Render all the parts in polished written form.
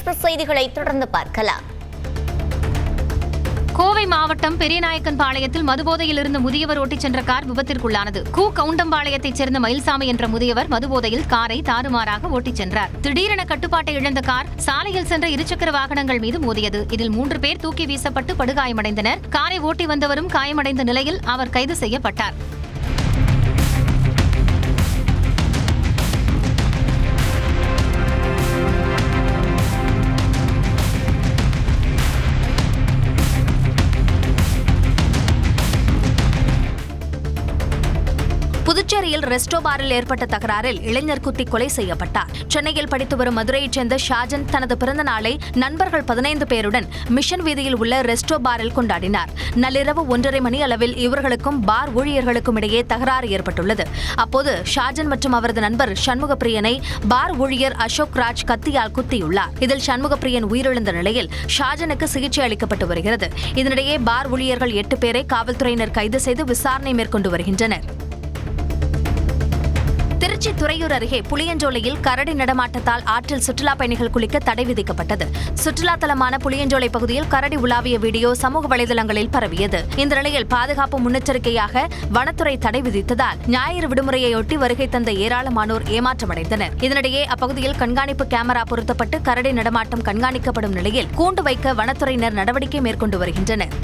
Express செய்திகளை தொடர்ந்து பார்க்கலாம். கோவை மாவட்டம் பெரியநாயக்கன்பாளையத்தில் மதுபோதையில் இருந்த முதியவர் ஓட்டிச் சென்ற கார் விபத்திற்குள்ளானது. கவுண்டம்பாளையத்தைச் சேர்ந்த மயில்சாமி என்ற முதியவர் மதுபோதையில் காரை தாறுமாறாக ஓட்டிச் சென்றார். திடீரென கட்டுப்பாட்டை இழந்த கார் சாலையில் சென்ற இருசக்கர வாகனங்கள் மீது மோதியது. இதில் 3 பேர் தூக்கி வீசப்பட்டு படுகாயமடைந்தனர். காரை ஓட்டி வந்தவரும் காயமடைந்த நிலையில் அவர் கைது செய்யப்பட்டார். புதுச்சேரியில் ரெஸ்டோ பாரில் ஏற்பட்ட தகராறில் இளைஞர் குத்தி கொலை செய்யப்பட்டார். சென்னையில் படித்து வரும் மதுரையைச் சேர்ந்த ஷாஜன் தனது பிறந்த நாளை நண்பர்கள் 15 பேருடன் மிஷன் வீதியில் உள்ள ரெஸ்டோ பாரில் கொண்டாடினார். நள்ளிரவு 1:30 மணி அளவில் இவர்களுக்கும் பார் ஊழியர்களுக்கும் இடையே தகராறு ஏற்பட்டுள்ளது. அப்போது ஷாஜன் மற்றும் அவரது நண்பர் சண்முகப்பிரியனை பார் ஊழியர் அசோக் ராஜ் கத்தியால் குத்தியுள்ளார். இதில் சண்முகப்பிரியன் உயிரிழந்த நிலையில் ஷாஜனுக்கு சிகிச்சை அளிக்கப்பட்டு வருகிறது. இதனிடையே பார் ஊழியர்கள் 8 பேரை காவல்துறையினர் கைது செய்து விசாரணை மேற்கொண்டு வருகின்றனர். திருச்சி துறையூர் அருகே புளியஞ்சோலையில் கரடி நடமாட்டத்தால் ஆற்றில் சுற்றுலா பயணிகள் குளிக்க தடை விதிக்கப்பட்டது. சுற்றுலா தலமான புளியஞ்சோலை பகுதியில் கரடி உலாவிய வீடியோ சமூக வலைதளங்களில் பரவியது. இந்த நிலையில் பாதுகாப்பு முன்னெச்சரிக்கையாக வனத்துறை தடை விதித்ததால் ஞாயிறு விடுமுறையொட்டி வருகை தந்த ஏராளமானோர் ஏமாற்றமடைந்தனர். இதனிடையே அப்பகுதியில் கண்காணிப்பு கேமரா பொருத்தப்பட்டு கரடி நடமாட்டம் கண்காணிக்கப்படும் நிலையில் கூண்டு வைக்க வனத்துறையினர் நடவடிக்கை மேற்கொண்டு வருகின்றனர்.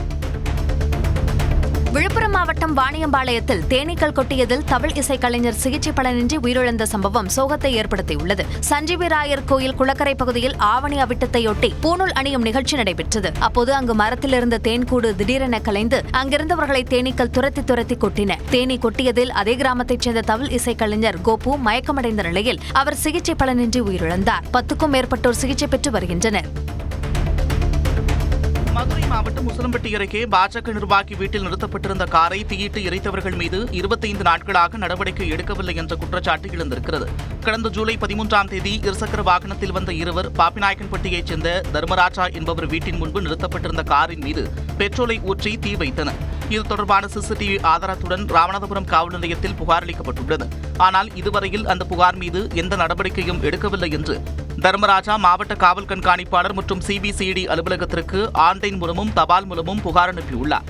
விழுப்புரம் மாவட்டம் வாணியம்பாளையத்தில் தேனீக்கள் கொட்டியதில் தவில் இசைக்கலைஞர் சிகிச்சை பலனின்றி உயிரிழந்த சம்பவம் சோகத்தை ஏற்படுத்தியுள்ளது. சஞ்சீவி ராயர் கோயில் குளக்கரை பகுதியில் ஆவணி அவிட்டத்தையொட்டி பூணூல் அணியும் நிகழ்ச்சி நடைபெற்றது. அப்போது அங்கு மரத்தில் இருந்த தேன்கூடு திடீரென கலைந்து அங்கிருந்தவர்களை தேனீக்கள் துரத்தி கொட்டின. தேனீ கொட்டியதில் அதே கிராமத்தைச் சேர்ந்த தவில் இசைக்கலைஞர் கோபு மயக்கமடைந்த நிலையில் அவர் சிகிச்சை பலனின்றி உயிரிழந்தார். 10க்கும் மேற்பட்டோர் சிகிச்சை பெற்று வருகின்றனர். மதுரை மாவட்டம் உசிலம்பட்டி அருகே பாஜக நிர்வாகி வீட்டில் நிறுத்தப்பட்டிருந்த காரை தீயிட்டு எரித்தவர்கள் மீது 25 நாட்களாக நடவடிக்கை எடுக்கவில்லை என்ற குற்றச்சாட்டு எழுந்திருக்கிறது. கடந்த ஜூலை 13ஆம் தேதி இருசக்கர வாகனத்தில் வந்த இருவர் பாப்பிநாயக்கன்பட்டியைச் சேர்ந்த தர்மராஜா என்பவர் வீட்டின் முன்பு நிறுத்தப்பட்டிருந்த காரின் மீது பெட்ரோலை ஊற்றி தீ வைத்தனர். இது தொடர்பான சிசிடிவி ஆதாரத்துடன் ராமநாதபுரம் காவல் நிலையத்தில் புகார் அளிக்கப்பட்டுள்ளது. ஆனால் இதுவரையில் அந்த புகார் மீது எந்த நடவடிக்கையும் எடுக்கவில்லை என்று தர்மராஜா மாவட்ட காவல் கண்காணிப்பாளர் மற்றும் சிபிசிஐடி அலுவலகத்திற்கு ஆன்லைன் மூலமும் தபால் மூலமும் புகார் அனுப்பியுள்ளார்.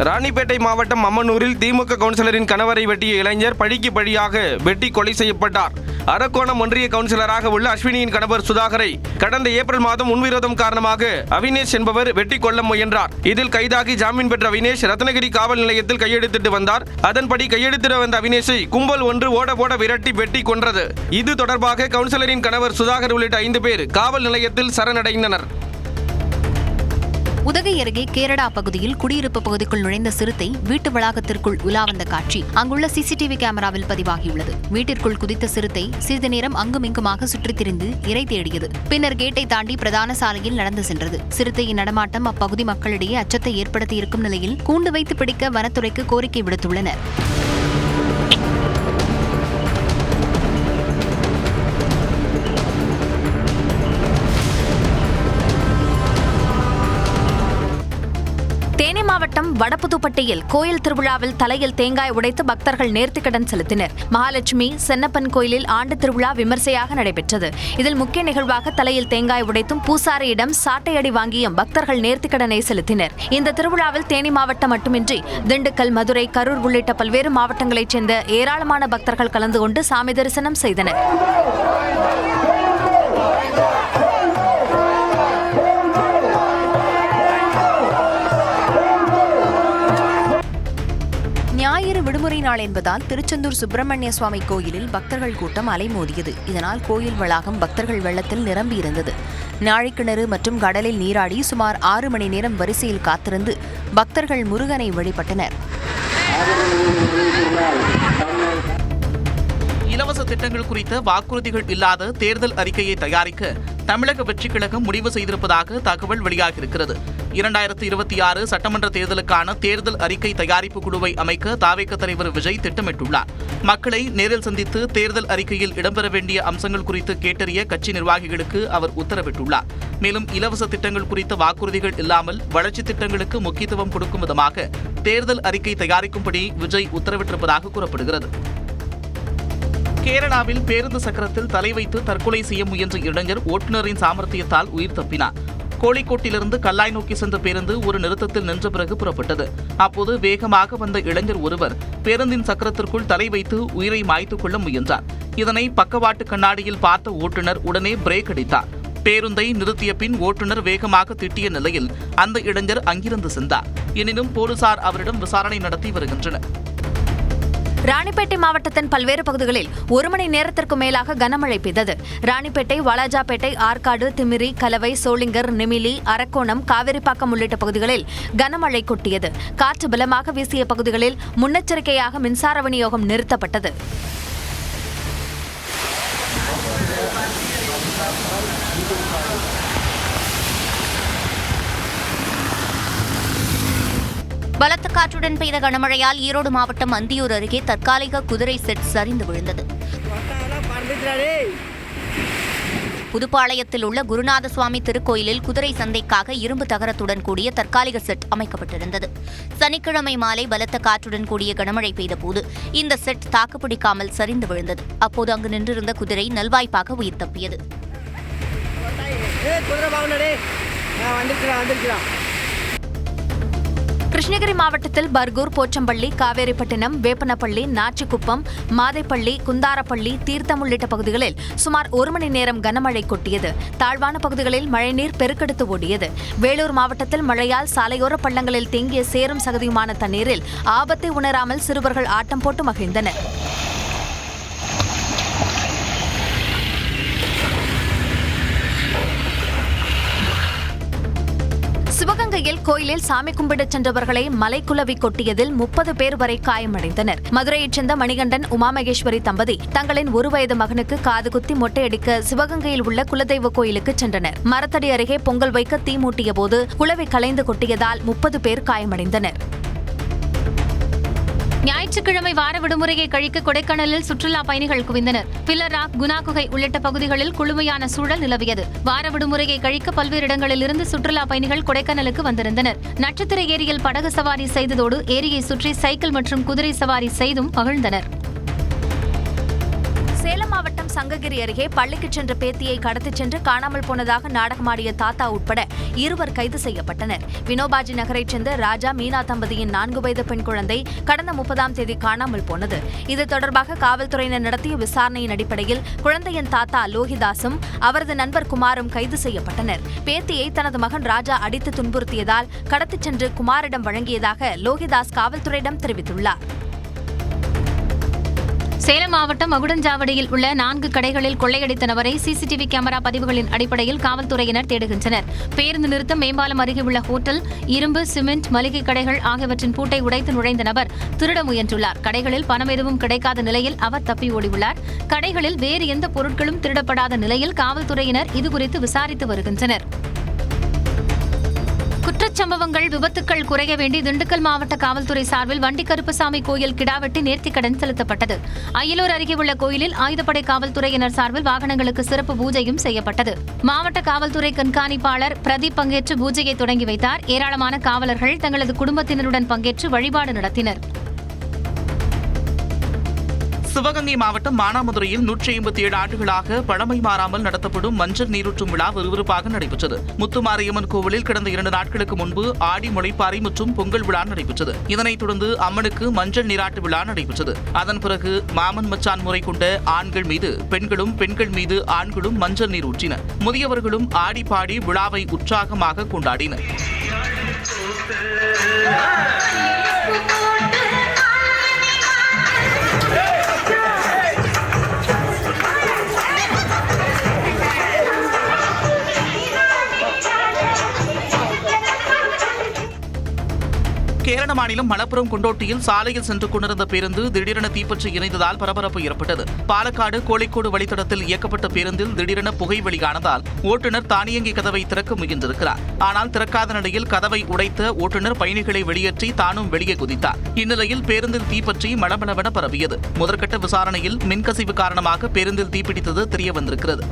ராணிப்பேட்டை மாவட்டம் அம்மனூரில் திமுக கவுன்சிலரின் கணவரை வெட்டிய இளைஞர் பழிக்கு பழியாக வெட்டி கொலை செய்யப்பட்டார். அரக்கோணம் ஒன்றிய கவுன்சிலராக உள்ள அஸ்வினியின் கணவர் சுதாகரை கடந்த ஏப்ரல் மாதம் முன்விரோதம் காரணமாக அவினேஷ் என்பவர் வெட்டி கொல்ல முயன்றார். இதில் கைதாகி ஜாமீன் பெற்ற அவினேஷ் ரத்னகிரி காவல் நிலையத்தில் கையெழுத்திட்டு வந்தார். அதன்படி கையெழுத்திட வந்த அவினேஷை கும்பல் ஒன்று ஓட விரட்டி வெட்டி கொன்றது. இது தொடர்பாக கவுன்சிலரின் கணவர் சுதாகர் உள்ளிட்ட 5 பேர் காவல் நிலையத்தில் சரணடைந்தனர். உதகை அருகே கேரடா பகுதியில் குடியிருப்பு பகுதிக்குள் நுழைந்த சிறுத்தை வீட்டு வளாகத்திற்குள் உலா வந்த காட்சி அங்குள்ள சிசிடிவி கேமராவில் பதிவாகியுள்ளது. வீட்டிற்குள் குதித்த சிறுத்தை சிறிது நேரம் அங்குமிங்குமாக சுற்றித் திரிந்து இரை தேடியது. பின்னர் கேட்டை தாண்டி பிரதான சாலையில் நடந்து சென்றது. சிறுத்தையின் நடமாட்டம் அப்பகுதி மக்களிடையே அச்சத்தை ஏற்படுத்தியிருக்கும் நிலையில் கூண்டு வைத்து பிடிக்க வனத்துறைக்கு கோரிக்கை விடுத்துள்ளனர். தேனி மாவட்டம் வடபுதுப்பட்டியில் கோயில் திருவிழாவில் தலையில் தேங்காய் உடைத்து பக்தர்கள் நேர்த்திக்கடன் செலுத்தினர். மகாலட்சுமி சென்னப்பன் கோயிலில் ஆண்டு திருவிழா விமர்சையாக நடைபெற்றது. இதில் முக்கிய நிகழ்வாக தலையில் தேங்காய் உடைத்தும் பூசாரியிடம் சாட்டையடி வாங்கியும் பக்தர்கள் நேர்த்திக்கடனை செலுத்தினர். இந்த திருவிழாவில் தேனி மாவட்டம் மட்டுமின்றி திண்டுக்கல், மதுரை, கரூர் உள்ளிட்ட பல்வேறு மாவட்டங்களைச் சேர்ந்த ஏராளமான பக்தர்கள் கலந்து கொண்டு சாமி தரிசனம் செய்தனர். ஞாயிறு விடுமுறை நாள் என்பதால் திருச்செந்தூர் சுப்பிரமணிய சுவாமி கோயிலில் பக்தர்கள் கூட்டம் அலைமோதியது. இதனால் கோயில் வளாகம் பக்தர்கள் வெள்ளத்தில் நிரம்பியிருந்தது. நாழிக்கிணறு மற்றும் கடலில் நீராடி சுமார் 6 மணி நேரம் வரிசையில் காத்திருந்து பக்தர்கள் முருகனை வழிபட்டனர். இலவச திட்டங்கள் குறித்த வாக்குறுதிகள் இல்லாத தேர்தல் அறிக்கையை தயாரிக்க தமிழக வெற்றிக் கழகம் முடிவு செய்திருப்பதாக தகவல் வெளியாகியிருக்கிறது. 2026 சட்டமன்ற தேர்தலுக்கான தேர்தல் அறிக்கை தயாரிப்பு குழுவை அமைக்க தாவேக தலைவர் விஜய் திட்டமிட்டுள்ளார். மக்களை நேரில் சந்தித்து தேர்தல் அறிக்கையில் இடம்பெற வேண்டிய அம்சங்கள் குறித்து கேட்டறிய கட்சி நிர்வாகிகளுக்கு அவர் உத்தரவிட்டுள்ளார். மேலும் இலவச திட்டங்கள் குறித்த வாக்குறுதிகள் இல்லாமல் வளர்ச்சி திட்டங்களுக்கு முக்கியத்துவம் கொடுக்கும் விதமாக தேர்தல் அறிக்கை தயாரிக்கும்படி விஜய் உத்தரவிட்டிருப்பதாக கூறப்படுகிறது. கேரளாவில் பேருந்து சக்கரத்தில் தலை வைத்து தற்கொலை செய்ய முயன்ற இளைஞர் ஓட்டுநரின் சாமர்த்தியத்தால் உயிர் தப்பினார். கோழிக்கோட்டிலிருந்து கல்லாய் நோக்கி சென்ற பேருந்து ஒரு நிறுத்தத்தில் நின்ற பிறகு புறப்பட்டது. அப்போது வேகமாக வந்த இளைஞர் ஒருவர் பேருந்தின் சக்கரத்திற்குள் தலை வைத்து உயிரை மாய்த்துக் கொள்ள முயன்றார். இதனை பக்கவாட்டு கண்ணாடியில் பார்த்த ஓட்டுநர் உடனே பிரேக் அடித்தார். பேருந்தை நிறுத்திய பின் ஓட்டுநர் வேகமாக திட்டிய நிலையில் அந்த இளைஞர் அங்கிருந்து சென்றார். எனினும் போலீசார் அவரிடம் விசாரணை நடத்தி வருகின்றனர். ராணிப்பேட்டை மாவட்டத்தின் பல்வேறு பகுதிகளில் 1 மணி நேரத்திற்கு மேலாக கனமழை பெய்தது. ராணிப்பேட்டை, வாலாஜாபேட்டை, ஆற்காடு, திமிரி, கலவை, சோளிங்கர், நெமிலி, அரக்கோணம், காவேரிப்பாக்கம் உள்ளிட்ட பகுதிகளில் கனமழை கொட்டியது. காற்று பலமாக வீசிய பகுதிகளில் முன்னெச்சரிக்கையாக மின்சார விநியோகம் நிறுத்தப்பட்டது. பலத்த காற்றுடன் பெய்த கனமழையால் ஈரோடு மாவட்டம் அந்தியூர் அருகே தற்காலிக குதிரை செட் சரிந்து விழுந்தது. புதுப்பாளையத்தில் உள்ள குருநாத சுவாமி திருக்கோயிலில் குதிரை சந்தைக்காக இரும்பு தகரத்துடன் கூடிய தற்காலிக செட் அமைக்கப்பட்டிருந்தது. சனிக்கிழமை மாலை பலத்த காற்றுடன் கூடிய கனமழை பெய்தபோது இந்த செட் தாக்குப்பிடிக்காமல் சரிந்து விழுந்தது. அப்போது அங்கு நின்றிருந்த குதிரை நல்வாய்ப்பாக உயிர் தப்பியது. கிருஷ்ணகிரி மாவட்டத்தில் பர்கூர், போச்சம்பள்ளி, காவேரிப்பட்டினம், வேப்பனப்பள்ளி, நாச்சிக்குப்பம், மாதைப்பள்ளி, குந்தாரப்பள்ளி, தீர்த்தம் உள்ளிட்ட பகுதிகளில் சுமார் 1 மணி நேரம் கனமழை கொட்டியது. தாழ்வான பகுதிகளில் மழைநீர் பெருக்கெடுத்து ஓடியது. வேலூர் மாவட்டத்தில் மழையால் சாலையோர பள்ளங்களில் தேங்கிய சேரும் சகதியுமான தண்ணீரில் ஆபத்தை உணராமல் சிறுவர்கள் ஆட்டம் போட்டு மகிழ்ந்தனர். சிவகங்கையில் கோயிலில் சாமி கும்பிடச் சென்றவர்களை மலைக்குலவி கொட்டியதில் 30 பேர் வரை காயமடைந்தனர். மதுரையைச் சேர்ந்த மணிகண்டன், உமாமகேஸ்வரி தம்பதி தங்களின் 1 வயது மகனுக்கு காதுகுத்தி மொட்டையடிக்க சிவகங்கையில் உள்ள குலதெய்வ கோயிலுக்கு சென்றனர். மரத்தடி அருகே பொங்கல் வைக்க தீ மூட்டிய போது குலவை கலைந்து கொட்டியதால் 30 பேர் காயமடைந்தனர். ஞாயிற்றுக்கிழமை வார விடுமுறையை கழிக்க கொடைக்கானலில் சுற்றுலா பயணிகள் குவிந்தனர். பில்லர் ராக், குணா குகை உள்ளிட்ட பகுதிகளில் குளுமையான சூழல் நிலவியது. வார விடுமுறையை கழிக்க பல்வேறு இடங்களில் இருந்து சுற்றுலா பயணிகள் கொடைக்கானலுக்கு வந்திருந்தனர். நட்சத்திர ஏரியில் படகு சவாரி செய்ததோடு ஏரியை சுற்றி சைக்கிள் மற்றும் குதிரை சவாரி செய்தும் மகிழ்ந்தனர். சேலம் மாவட்டம் சங்ககிரி அருகே பள்ளிக்கு சென்ற பேத்தியை கடத்திச் சென்று காணாமல் போனதாக நாடகமாடிய தாத்தா உட்பட 2 கைது செய்யப்பட்டனர். வினோபாஜி நகரைச் சேர்ந்த ராஜா, மீனா தம்பதியின் 4 வயது பெண் குழந்தை கடந்த 30ஆம் தேதி காணாமல் போனது. இது தொடர்பாக காவல்துறையினர் நடத்திய விசாரணையின் அடிப்படையில் குழந்தையின் தாத்தா லோகிதாசும் அவரது நண்பர் குமாரும் கைது செய்யப்பட்டனர். பேத்தியை தனது மகன் ராஜா அடித்து துன்புறுத்தியதால் கடத்திச் சென்று குமாரிடம் வழங்கியதாக லோகிதாஸ் காவல்துறையிடம் தெரிவித்துள்ளார். சேலம் மாவட்டம் மகுடஞ்சாவடியில் உள்ள 4 கடைகளில் கொள்ளையடித்த நபரை சிசிடிவி கேமரா பதிவுகளின் அடிப்படையில் காவல்துறையினர் தேடுகின்றனர். பேருந்து நிறுத்தம், மேம்பாலம் அருகே உள்ள ஹோட்டல், இரும்பு, சிமெண்ட், மளிகை கடைகள் ஆகியவற்றின் பூட்டை உடைத்து நுழைந்த நபர் திருட முயன்றுள்ளார். கடைகளில் பணம் எதுவும் கிடைக்காத நிலையில் அவர் தப்பி ஓடியுள்ளார். கடைகளில் வேறு எந்த பொருட்களும் திருடப்படாத நிலையில் காவல்துறையினர் இதுகுறித்து விசாரித்து வருகின்றனர். குற்றச்சம்பவங்கள், விபத்துக்கள் குறைய வேண்டி திண்டுக்கல் மாவட்ட காவல்துறை சார்பில் வண்டி கருப்பசாமி கோயில் கிடாவெட்டி நேர்த்திக்கடன் செலுத்தப்பட்டது. அயலூர் அருகே உள்ள கோயிலில் ஆயுதப்படை காவல்துறையினர் சார்பில் வாகனங்களுக்கு சிறப்பு பூஜையும் செய்யப்பட்டது. மாவட்ட காவல்துறை கண்காணிப்பாளர் பிரதீப் பங்கேற்று பூஜையை தொடங்கி வைத்தார். ஏராளமான காவலர்கள் தங்களது குடும்பத்தினருடன் பங்கேற்று வழிபாடு நடத்தினர். சிவகங்கை மாவட்டம் மானாமதுரையில் 187 ஆண்டுகளாக பழமை மாறாமல் நடத்தப்படும் மஞ்சள் நீரூற்றும் விழா விறுவிறுப்பாக நடைபெற்றது. முத்துமாரியம்மன் கோவிலில் கடந்த 2 நாட்களுக்கு முன்பு ஆடி முளைப்பாரி மற்றும் பொங்கல் விழா நடைபெற்றது. இதனைத் தொடர்ந்து அம்மனுக்கு மஞ்சள் நீராட்டு விழா நடைபெற்றது. அதன் பிறகு மாமன் மச்சான் முறை கொண்ட ஆண்கள் மீது பெண்களும், பெண்கள் மீது ஆண்களும் மஞ்சள் நீர் ஊற்றினர். முதியவர்களும் ஆடி பாடி விழாவை உற்சாகமாக கொண்டாடினர். கேரள மாநிலம் மலப்புரம் கொண்டோட்டியில் சாலையில் சென்று கொண்டிருந்த பேருந்து திடீரென தீப்பற்றி எரிந்ததால் பரபரப்பு ஏற்பட்டது. பாலக்காடு கோழிக்கோடு வழித்தடத்தில் இயக்கப்பட்ட பேருந்தில் திடீரென புகை வெளியானதால் ஓட்டுநர் தானியங்கி கதவை திறக்க முயன்றிருக்கிறார். ஆனால் திறக்காத நிலையில் கதவை உடைத்த ஓட்டுநர் பயணிகளை வெளியேற்றி தானும் வெளியே குதித்தார். இந்நிலையில் பேருந்தில் தீப்பற்றி மளமளவென பரவியது. முதற்கட்ட விசாரணையில் மின்கசிவு காரணமாக பேருந்தில் தீப்பிடித்தது தெரியவந்திருக்கிறது.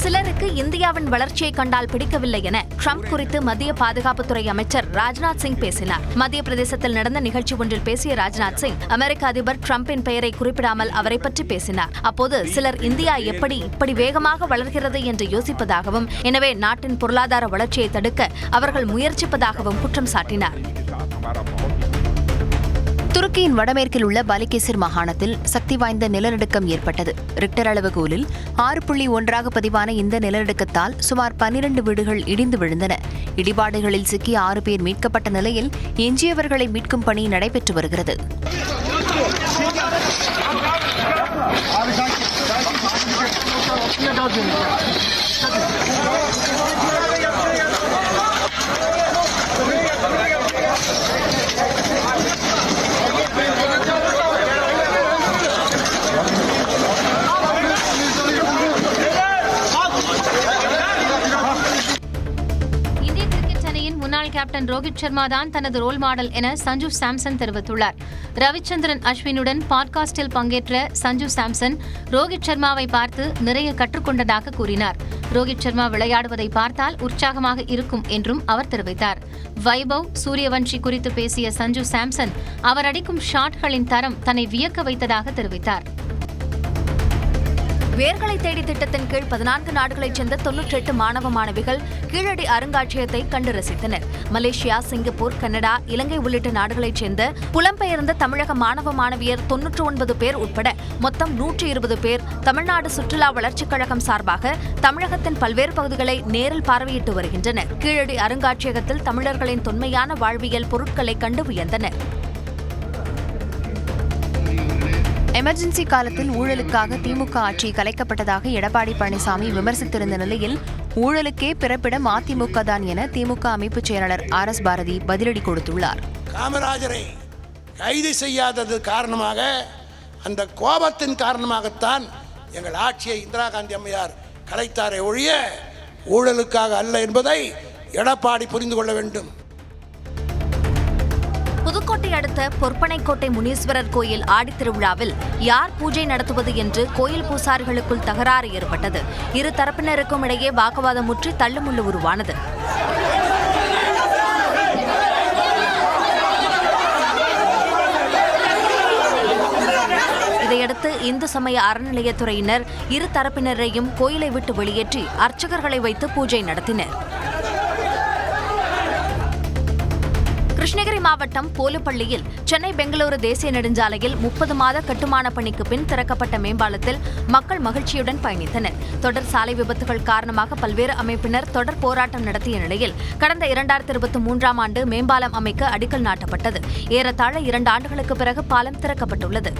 சிலருக்கு இந்தியாவின் வளர்ச்சியை கண்டால் பிடிக்கவில்லை என ட்ரம்ப் குறித்து மத்திய பாதுகாப்புத்துறை அமைச்சர் ராஜ்நாத் சிங் பேசினார். மத்திய பிரதேசத்தில் நடந்த நிகழ்ச்சி ஒன்றில் பேசிய ராஜ்நாத் சிங் அமெரிக்க அதிபர் ட்ரம்பின் பெயரை குறிப்பிடாமல் அவரை பற்றி பேசினார். அப்போது சிலர் இந்தியா எப்படி இப்படி வேகமாக வளர்கிறது என்று யோசிப்பதாகவும், எனவே நாட்டின் பொருளாதார வளர்ச்சியை தடுக்க அவர்கள் முயற்சிப்பதாகவும் குற்றம் சாட்டினார். துருக்கியின் வடமேற்கில் உள்ள பாலிகேசிர் மாகாணத்தில் சக்தி வாய்ந்த நிலநடுக்கம் ஏற்பட்டது. ரிக்டர் அளவுகோலில் 6.1 பதிவான இந்த நிலநடுக்கத்தால் சுமார் 12 வீடுகள் இடிந்து விழுந்தன. இடிபாடுகளில் சிக்கி 6 பேர் மீட்கப்பட்ட நிலையில் எஞ்சியவர்களை மீட்கும் பணி நடைபெற்று வருகிறது. முன்னாள் கேப்டன் ரோஹித் சர்மா தான் தனது ரோல் மாடல் என சஞ்சு சாம்சன் தெரிவித்துள்ளார். ரவிச்சந்திரன் அஸ்வினுடன் பாட்காஸ்டில் பங்கேற்ற சஞ்சு சாம்சன் ரோஹித் சர்மாவை பார்த்து நிறைய கற்றுக்கொண்டதாக கூறினார். ரோஹித் சர்மா விளையாடுவதை பார்த்தால் உற்சாகமாக இருக்கும் என்றும் அவர் தெரிவித்தார். வைபவ் சூரியவன்ஷி குறித்து பேசிய சஞ்சு சாம்சன் அவர் அடிக்கும் ஷாட்களின் தரம் தன்னை வியக்க வைத்ததாக தெரிவித்தார். வேர்களை தேடி திட்டத்தின் கீழ் 14 நாடுகளைச் சேர்ந்த 98 மாணவ மாணவிகள் கீழடி அருங்காட்சியகத்தை கண்டு ரசித்தனர். மலேசியா, சிங்கப்பூர், கனடா, இலங்கை உள்ளிட்ட நாடுகளைச் சேர்ந்த புலம்பெயர்ந்த தமிழக மாணவ மாணவியர் 99 பேர் உட்பட மொத்தம் 120 பேர் தமிழ்நாடு சுற்றுலா வளர்ச்சிக் கழகம் சார்பாக தமிழகத்தின் பல்வேறு பகுதிகளை நேரில் பார்வையிட்டு வருகின்றனர். கீழடி அருங்காட்சியகத்தில் தமிழர்களின் தொன்மையான வாழ்வியல் பொருட்களை கண்டு வியந்தனர். எமர்ஜென்சி காலத்தில் ஊழலுக்காக திமுக ஆட்சி கலைக்கப்பட்டதாக எடப்பாடி பழனிசாமி விமர்சித்திருந்த நிலையில் ஊழலுக்கே பிறப்பிடம் அதிமுக தான் என திமுக அமைப்பு செயலாளர் RS பாரதி பதிலடி கொடுத்துள்ளார். காமராஜரை கைது செய்யாதது காரணமாக, அந்த கோபத்தின் காரணமாகத்தான் எங்கள் ஆட்சியை இந்திரா காந்தி அம்மையார் கலைத்தாரை ஒழிய ஊழலுக்காக அல்ல என்பதை எடப்பாடி புரிந்து கொள்ள வேண்டும். புதுக்கோட்டை அடுத்த பொற்பனைக்கோட்டை முனீஸ்வரர் கோயில் ஆடித்திருவிழாவில் யார் பூஜை நடத்துவது என்று கோயில் பூசாரிகளுக்குள் தகராறு ஏற்பட்டது. இரு தரப்பினருக்கும் இடையே வாக்குவாதம் முற்றி தள்ளுமுள்ளு உருவானது. இதையடுத்து இந்து சமய அறநிலையத்துறையினர் இரு தரப்பினரையும் கோயிலை விட்டு வெளியேற்றி அர்ச்சகர்களை வைத்து பூஜை நடத்தினர். கிருஷ்ணகிரி மாவட்டம் போலுப்பள்ளியில் சென்னை பெங்களூரு தேசிய நெடுஞ்சாலையில் 30 மாத கட்டுமான பணிக்கு பின் திறக்கப்பட்ட மேம்பாலத்தில் மக்கள் மகிழ்ச்சியுடன் பயணித்தனர். தொடர் சாலை விபத்துகள் காரணமாக பல்வேறு அமைப்பினர் தொடர் போராட்டம் நடத்திய நிலையில் கடந்த 2023ஆம் ஆண்டு மேம்பாலம் அமைக்க அடிக்கல் நாட்டப்பட்டது. ஏறத்தாழ 2 ஆண்டுகளுக்கு பிறகு பாலம் திறக்கப்பட்டுள்ளது.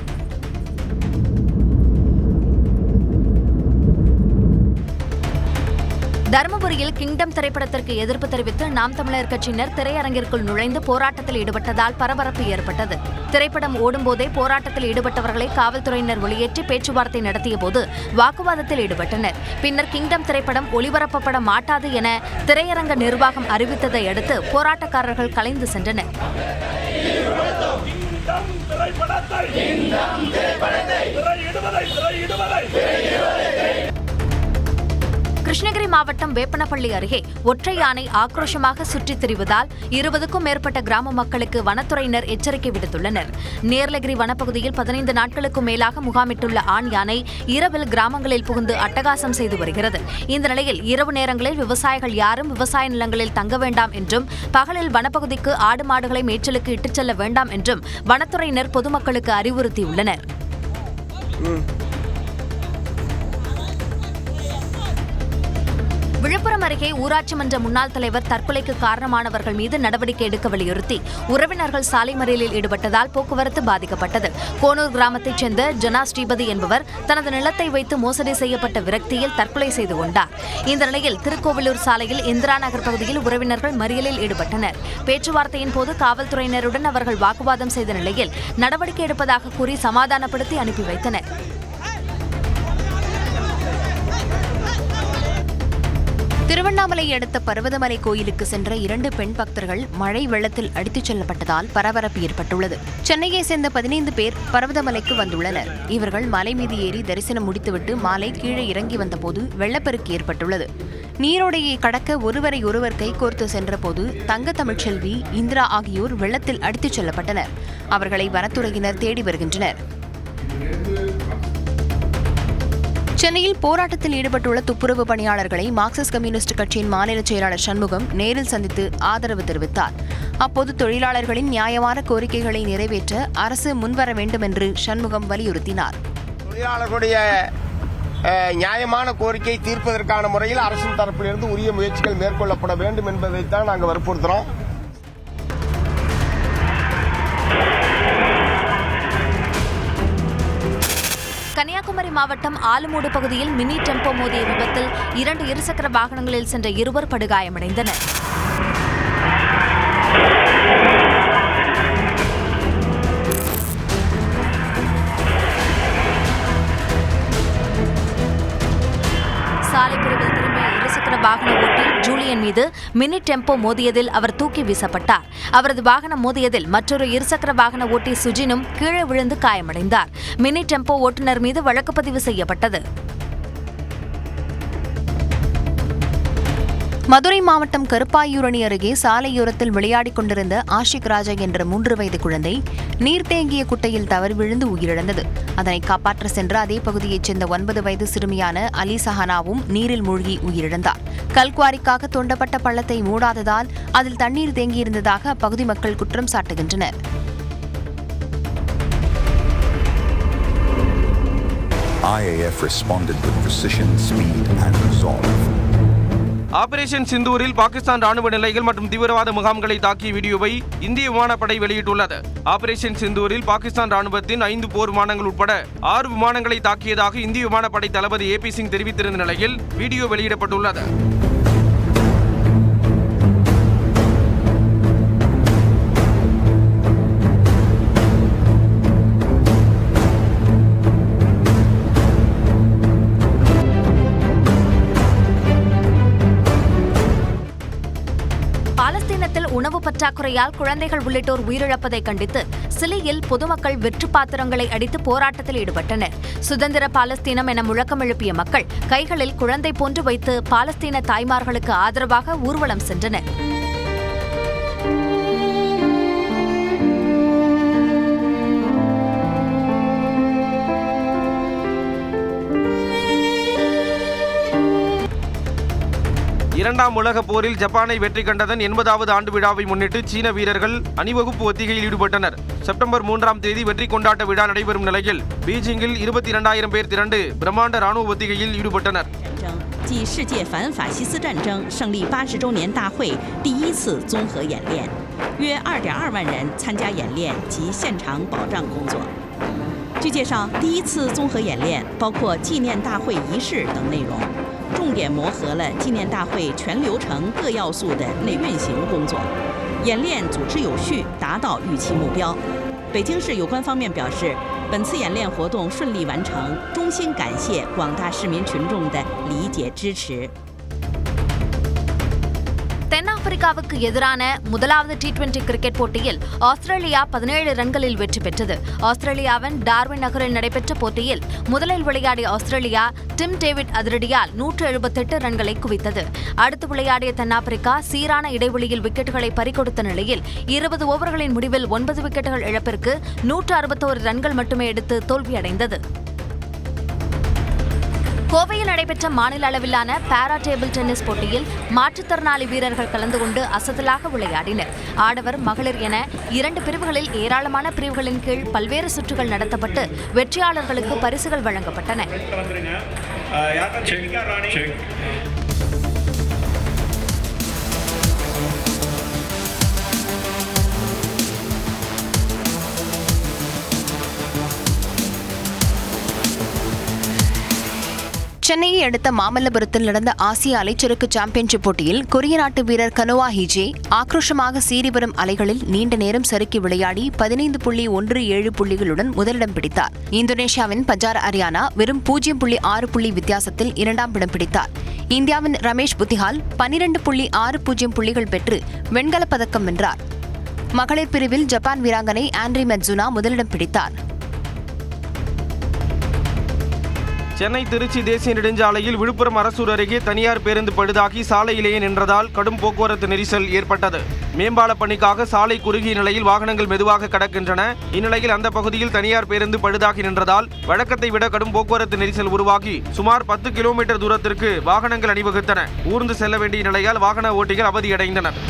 தருமபுரியில் கிங்டம் திரைப்படத்திற்கு எதிர்ப்பு தெரிவித்து நாம் தமிழர் கட்சியினர் திரையரங்கிற்குள் நுழைந்து போராட்டத்தில் ஈடுபட்டதால் பரபரப்பு ஏற்பட்டது. திரைப்படம் ஓடும்போதே போராட்டத்தில் ஈடுபட்டவர்களை காவல்துறையினர் வெளியேற்றி பேச்சுவார்த்தை நடத்திய போது வாக்குவாதத்தில் ஈடுபட்டனர். பின்னர் கிங்டம் திரைப்படம் ஒளிபரப்பப்பட மாட்டாது என திரையரங்க நிர்வாகம் அறிவித்ததை அடுத்து போராட்டக்காரர்கள் கலைந்து சென்றனர். கிருஷ்ணகிரி மாவட்டம் வேப்பனப்பள்ளி அருகே ஒற்றை யானை ஆக்ரோஷமாக சுற்றித் திரிவதால் 20க்கும் மேற்பட்ட கிராம மக்களுக்கு வனத்துறையினர் எச்சரிக்கை விடுத்துள்ளனர். நேர்லகிரி வனப்பகுதியில் 15 நாட்களுக்கும் மேலாக முகாமிட்டுள்ள ஆண் யானை இரவில் கிராமங்களில் புகுந்து அட்டகாசம் செய்து வருகிறது. இந்த நிலையில் இரவு நேரங்களில் விவசாயிகள் யாரும் விவசாய நிலங்களில் தங்க வேண்டாம் என்றும், பகலில் வனப்பகுதிக்கு ஆடு மாடுகளை மேய்ச்சலுக்கு இட்டுச் செல்ல வேண்டாம் என்றும் வனத்துறையினர் பொதுமக்களுக்கு அறிவுறுத்தியுள்ளனர். விழுப்புரம் அருகே ஊராட்சி மன்ற முன்னாள் தலைவர் தற்கொலைக்கு காரணமானவர்கள் மீது நடவடிக்கை எடுக்க வலியுறுத்தி உறவினர்கள் சாலை மறியலில் ஈடுபட்டதால் போக்குவரத்து பாதிக்கப்பட்டது. கோனூர் கிராமத்தைச் சேர்ந்த ஜனா ஸ்ரீபதி என்பவர் தனது நிலத்தை வைத்து மோசடி செய்யப்பட்ட விரக்தியில் தற்கொலை செய்து கொண்டார். இந்த நிலையில் திருக்கோவிலூர் சாலையில் இந்திரா நகர் பகுதியில் உறவினர்கள் மறியலில் ஈடுபட்டனர். பேச்சுவார்த்தையின் போது காவல்துறையினருடன் அவர்கள் வாக்குவாதம் செய்த நிலையில் நடவடிக்கை எடுப்பதாக கூறி சமாதானப்படுத்தி அனுப்பி வைத்தனர். திருவண்ணாமலை அடுத்த பர்வதமலை கோயிலுக்கு சென்ற 2 பெண் பக்தர்கள் மழை வெள்ளத்தில் அடித்துச் செல்லப்பட்டதால் பரபரப்பு ஏற்பட்டுள்ளது. சென்னையை சேர்ந்த 15 பேர் பர்வதமலைக்கு வந்துள்ளனர். இவர்கள் மலை மீது ஏறி தரிசனம் முடித்துவிட்டு மாலை கீழே இறங்கி வந்தபோது வெள்ளப்பெருக்கு ஏற்பட்டுள்ளது. நீரோடையை கடக்க ஒருவரை ஒருவர் கைகோர்த்து சென்றபோது தங்க தமிழ்ச்செல்வி, இந்திரா ஆகியோர் வெள்ளத்தில் அடித்துச் செல்லப்பட்டனர். அவர்களை வனத்துறையினர் தேடி வருகின்றனர். சென்னையில் போராட்டத்தில் ஈடுபட்டுள்ள துப்புரவு பணியாளர்களை மார்க்சிஸ்ட் கம்யூனிஸ்ட் கட்சியின் மாநில செயலாளர் சண்முகம் நேரில் சந்தித்து ஆதரவு தெரிவித்தார். அப்போது தொழிலாளர்களின் நியாயமான கோரிக்கைகளை நிறைவேற்ற அரசு முன்வர வேண்டும் என்று சண்முகம் வலியுறுத்தினார். தொழிலாளர்களுடைய நியாயமான கோரிக்கை தீர்ப்பதற்கான முறையில் அரசின் தரப்பிலிருந்து உரிய முயற்சிகள் மேற்கொள்ளப்பட வேண்டும் என்பதைத்தான் நாங்கள் வற்புறுத்துறோம். கன்னியாகுமரி மாவட்டம் ஆலமூடு பகுதியில் மினி டெம்போ மோதிய விபத்தில் 2 இருசக்கர வாகனங்களில் சென்ற 2 படுகாயமடைந்தனர். சாலை பிரிவில் திரும்பிய இருசக்கர வாகன ஓட்டி ஜூலியன் மீது மினி டெம்போ மோதியதில் அவர் தூக்கி வீசப்பட்டார். அவரது வாகனம் மோதியதில் மற்றொரு இருசக்கர வாகன ஓட்டி சுஜினும் கீழே விழுந்து காயமடைந்தார். மினி டெம்போ ஓட்டுநர் மீது வழக்கு பதிவு செய்யப்பட்டது. மதுரை மாவட்டம் கருப்பாயூரணி அருகே சாலையோரத்தில் விளையாடிக் கொண்டிருந்த ஆஷிக் ராஜா என்ற 3 வயது குழந்தை நீர் தேங்கிய குட்டையில் தவறி விழுந்து உயிரிழந்தது. அதனை காப்பாற்ற சென்ற அதே பகுதியைச் சேர்ந்த 9 வயது சிறுமியான அலி சஹனாவும் நீரில் மூழ்கி உயிரிழந்தார். கல்குவாரிக்காக தோண்டப்பட்ட பள்ளத்தை மூடாததால் அதில் தண்ணீர் தேங்கியிருந்ததாக அப்பகுதி மக்கள் குற்றம் சாட்டுகின்றனர். IAF responded with precision, speed and resolve. Operation சிந்தூரில் பாகிஸ்தான் ராணுவ நிலைகள் மற்றும் தீவிரவாத முகாம்களை தாக்கிய வீடியோவை இந்திய விமானப்படை வெளியிட்டுள்ளது. ஆபரேஷன் சிந்தூரில் பாகிஸ்தான் ராணுவத்தின் 5 போர் விமானங்கள் உட்பட 6 விமானங்களை தாக்கியதாக இந்திய விமானப்படை தளபதி AP சிங் தெரிவித்திருந்த நிலையில் வீடியோ வெளியிடப்பட்டுள்ளது. பாலஸ்தீனத்தில் உணவு பற்றாக்குறையால் குழந்தைகள் உள்ளிட்டோர் உயிரிழப்பதை கண்டித்து சிலியில் பொதுமக்கள் வெற்று பாத்திரங்களை அடித்து போராட்டத்தில் ஈடுபட்டனர். சுதந்திர பாலஸ்தீனம் என முழக்கம் எழுப்பிய மக்கள் கைகளில் குழந்தை போன்று வைத்து பாலஸ்தீன தாய்மார்களுக்கு ஆதரவாக ஊர்வலம் சென்றனர். இரண்டாம் உலகப் போரில் ஜப்பானை வெற்றி கண்டதன் 80வது ஆண்டு விழாவை முன்னிட்டு சீன வீரர்கள் அணிவகுப்பு ஒத்திகையில் ஈடுபட்டனர். செப்டம்பர் 3ஆம் தேதி வெற்றி கொண்டாட்ட விழா நடைபெறும் நிலையில் பீஜிங்கில் 22,000 பேர் திரண்டு பிரம்மாண்ட ராணுவ ஒத்திகையில் ஈடுபட்டனர். 暨世界反法西斯战争胜利80周年大会第1次综合演练，约2.2万人参加演练及现场保障工作。据介绍，第1次综合演练包括纪念大会仪式等内容，重点磨合了纪念大会全流程各要素的内运行工作，演练组织有序，达到预期目标。北京市有关方面表示，本次演练活动顺利完成，衷心感谢广大市民群众的理解支持。 தென்னாப்பிரிக்காவுக்கு எதிரான முதலாவது T20 கிரிக்கெட் போட்டியில் ஆஸ்திரேலியா 17 ரன்களில் வெற்றி பெற்றது. ஆஸ்திரேலியாவின் டார்வின் நகரில் நடைபெற்ற போட்டியில் முதலில் விளையாடிய ஆஸ்திரேலியா டிம் டேவிட் அதிரடியால் 178 ரன்களை குவித்தது. அடுத்து விளையாடிய தென்னாப்பிரிக்கா சீரான இடைவெளியில் விக்கெட்டுகளை பறிகொடுத்த நிலையில் 20 ஓவர்களின் முடிவில் 9 விக்கெட்டுகள் இழப்பிற்கு 161 ரன்கள் மட்டுமே எடுத்து தோல்வியடைந்தது. கோவையில் நடைபெற்ற மாநில அளவிலான பாரா டேபிள் டென்னிஸ் போட்டியில் மாற்றுத்திறனாளி வீரர்கள் கலந்து கொண்டு அசத்தலாக விளையாடினர். ஆடவர், மகளிர் என 2 பிரிவுகளில் ஏராளமான பிரிவுகளின் கீழ் பல்வேறு சுற்றுகள் நடத்தப்பட்டு வெற்றியாளர்களுக்கு பரிசுகள் வழங்கப்பட்டன. சென்னையை அடுத்த மாமல்லபுரத்தில் நடந்த ஆசிய அலைச்சறுக்கு சாம்பியன்ஷிப் போட்டியில் கொரிய நாட்டு வீரர் கனோவா ஹீஜே ஆக்ரோஷமாக சீறி வரும் அலைகளில் நீண்ட நேரம் சறுக்கி விளையாடி 15.17 புள்ளிகளுடன் முதலிடம் பிடித்தார். இந்தோனேஷியாவின் பஜார் அரியானா வெறும் 0.6 புள்ளி வித்தியாசத்தில் இரண்டாம் இடம் பிடித்தார். இந்தியாவின் ரமேஷ் புத்திஹால் 12.60 புள்ளிகள் பெற்று வெண்கலப் பதக்கம் வென்றார். மகளிர் பிரிவில் ஜப்பான் வீராங்கனை ஆண்ட்ரி மெட்சுனா முதலிடம் பிடித்தார். சென்னை திருச்சி தேசிய நெடுஞ்சாலையில் விழுப்புரம் அரசூர் அருகே தனியார் பேருந்து பழுதாகி சாலையிலேயே நின்றதால் கடும் போக்குவரத்து நெரிசல் ஏற்பட்டது. மேம்பால பணிக்காக சாலை குறுகிய நிலையில் வாகனங்கள் மெதுவாக கடக்கின்றன. இந்நிலையில் அந்த பகுதியில் தனியார் பேருந்து பழுதாகி நின்றதால் வழக்கத்தை விட கடும் போக்குவரத்து நெரிசல் உருவாகி சுமார் 10 கிலோமீட்டர் தூரத்திற்கு வாகனங்கள் அணிவகுத்தன. ஊர்ந்து செல்ல வேண்டிய நிலையால் வாகன ஓட்டிகள் அவதியடைந்தனர்.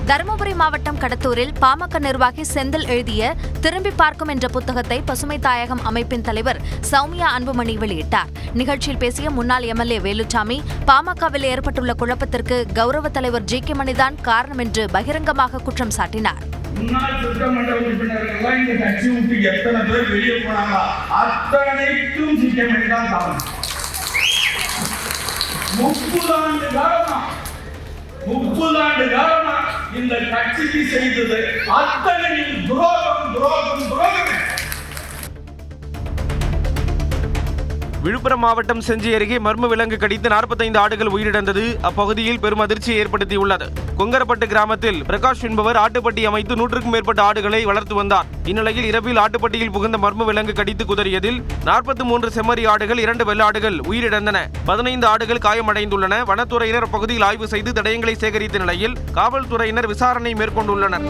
தருமபுரி மாவட்டம் கடத்தூரில் பாமக நிர்வாகி செந்தில் எழுதிய திரும்பி பார்க்கும் என்ற புத்தகத்தை பசுமை தாயகம் அமைப்பின் தலைவர் சௌமியா அன்புமணி வெளியிட்டார். நிகழ்ச்சியில் பேசிய முன்னாள் எம்எல்ஏ வேலுச்சாமி, பாமகவில் ஏற்பட்டுள்ள குழப்பத்திற்கு கௌரவ தலைவர் ஜி கே மணிதான் காரணம் என்று பகிரங்கமாக குற்றம் சாட்டினார். முன்னாள் சட்டமன்ற உறுப்பினர்கள் இந்த கட்சி விட்டு எத்தனை பேர் வெளியே போனாங்க, அத்தனைக்கும் ஜி கே மணிதான் காரணம். 30 ஆண்டு காலமா இந்த கட்சிக்கு செய்தது அத்தனையும் துரோகம். விழுப்புரம் மாவட்டம் செஞ்சி அருகே மர்ம விலங்கு கடித்து 45 ஆடுகள் உயிரிழந்தது அப்பகுதியில் பெரும் அதிர்ச்சியை ஏற்படுத்தியுள்ளது. கொங்கரப்பட்டு கிராமத்தில் பிரகாஷ் என்பவர் ஆட்டுப்பட்டி அமைத்து 100க்கும் மேற்பட்ட ஆடுகளை வளர்த்து வந்தார். இந்நிலையில் இரவில் ஆட்டுப்பட்டியில் புகுந்த மர்ம விலங்கு கடித்து குதறியதில் 43 செம்மறி ஆடுகள் 2 வெள்ளாடுகள் உயிரிழந்தன. 15 ஆடுகள் காயமடைந்துள்ளன. வனத்துறையினர் அப்பகுதியில் ஆய்வு செய்து தடயங்களை சேகரித்த நிலையில் காவல்துறையினர் விசாரணை மேற்கொண்டுள்ளனர்.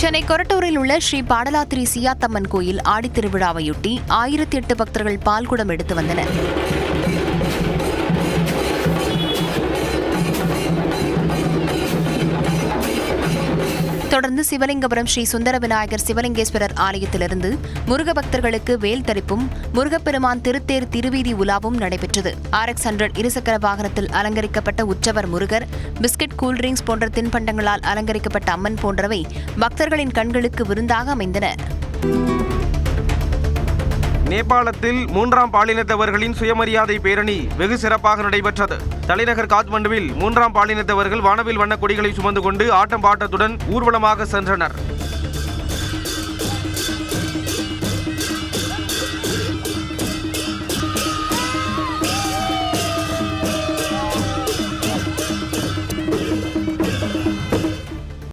சென்னை கொரட்டூரில் உள்ள ஸ்ரீ பாடலாத்திரி சியாத்தம்மன் கோயில் ஆடித்திருவிழாவையொட்டி 1008 பக்தர்கள் பால்குடம் எடுத்து வந்தனர். தொடர்ந்து சிவலிங்கபுரம் ஸ்ரீ சுந்தர விநாயகர் சிவலிங்கேஸ்வரர் ஆலயத்திலிருந்து முருக பக்தர்களுக்கு வேல் தரிப்பும் முருகப்பெருமான் திருத்தேர் திருவீதி உலாவும் நடைபெற்றது. RX 100 இருசக்கர வாகனத்தில் அலங்கரிக்கப்பட்ட உற்சவர் முருகர், பிஸ்கட், கூல்ட்ரிங்க்ஸ் போன்ற தின்பண்டங்களால் அலங்கரிக்கப்பட்ட அம்மன் போன்றவை பக்தர்களின் கண்களுக்கு விருந்தாக அமைந்தன. நேபாளத்தில் 3ஆம் பாலினத்தவர்களின் சுயமரியாதை பேரணி வெகு சிறப்பாக நடைபெற்றது. தலைநகர் காத்மண்டுவில் 3ஆம் பாலினத்தவர்கள் வானவில் வண்ண கொடிகளை சுமந்து கொண்டு ஆட்டம் பாட்டத்துடன் ஊர்வலமாக சென்றனர்.